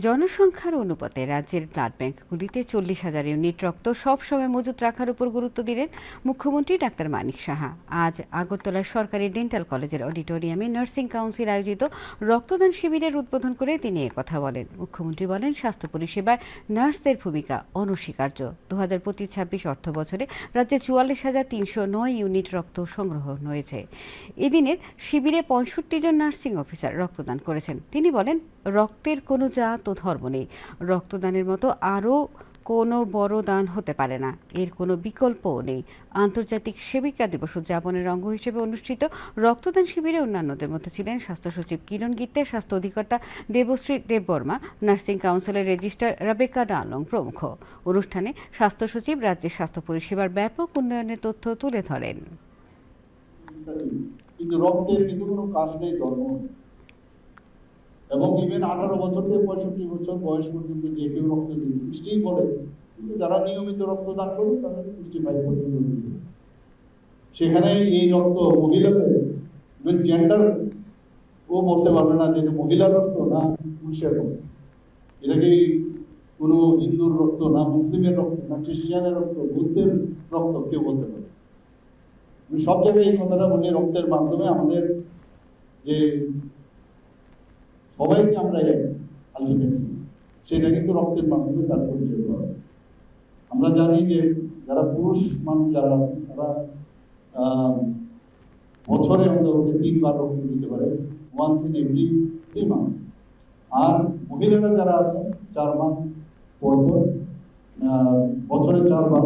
জনসংখ্যার অনুপাতে রাজ্যের ব্লাড ব্যাংকগুলিতে 40,000 ইউনিট রক্ত সবসময় মজুত রাখার উপর গুরুত্ব দিলেন মুখ্যমন্ত্রী ডাক্তার মানিক সাহা। আজ আগরতলার সরকারি ডেন্টাল কলেজের অডিটোরিয়ামে নার্সিং কাউন্সিল আয়োজিত রক্তদান শিবিরের উদ্বোধন করে তিনি একথা বলেন। মুখ্যমন্ত্রী বলেন, স্বাস্থ্য পরিষেবায় নার্সদের ভূমিকা অনস্বীকার্য। 2025-26 অর্থ বছরে রাজ্যে 44,309 ইউনিট রক্ত সংগ্রহণ হয়েছে। এদিনের শিবিরে 65 জন নার্সিং অফিসার রক্তদান করেছেন। তিনি বলেন, রক্তের কোনো জাত ও ধর্ম নেই। রক্তদানের মতো আরও কোনো বড় দান হতে পারে না, এর কোনো বিকল্পও নেই। আন্তর্জাতিক সেবিকা দিবস উদযাপনের অঙ্গ হিসেবে অনুষ্ঠিত রক্তদান শিবিরে অন্যান্যদের মধ্যে ছিলেন স্বাস্থ্য সচিব কিরণ গিত্তে, স্বাস্থ্য অধিকর্তা দেবশ্রী দেববর্মা, নার্সিং কাউন্সিলের রেজিস্ট্রার রেবেকা ডালং প্রমুখ। অনুষ্ঠানে স্বাস্থ্য সচিব রাজ্যের স্বাস্থ্য পরিষেবার ব্যাপক উন্নয়নের তথ্য তুলে ধরেন। কিন্তু রক্তের কিন্তু কোনো কাজ নেই, ধর্ম, এবং ইভেন 18 বছর থেকে 65 বছর বয়স পর্যন্ত যে কেউ রক্ত দিবে, 60 বলে, কিন্তু যারা নিয়মিত রক্তদান করবে তাদেরকে 65 পর্যন্ত দিবে। সেখানে এই রক্ত মহিলাদের ইভেন জেন্ডার ও বলতে পারবে না যে এটা মহিলার রক্ত না পুরুষের রক্ত, এটা কি কোনো হিন্দুর রক্ত না মুসলিমের রক্ত না খ্রিস্টানের রক্ত বুদ্ধের রক্ত, কেউ বলতে পারে। আমি সব জায়গায় এই কথাটা বলি, রক্তের মাধ্যমে আমাদের যে সবাইকে আমরা আলটিমেটলি সেটা কিন্তু রক্তের মাধ্যমে তার পরিচয় করা। আমরা জানি যে যারা পুরুষ মানুষ যারা তারা বছরে অন্তত 3 বার রক্ত দিতে পারে, ওয়ান্স ইন এভরি 3 মান্থ। আর মহিলারা যারা আছে 4 মাস পর পর, বছরে 4 বার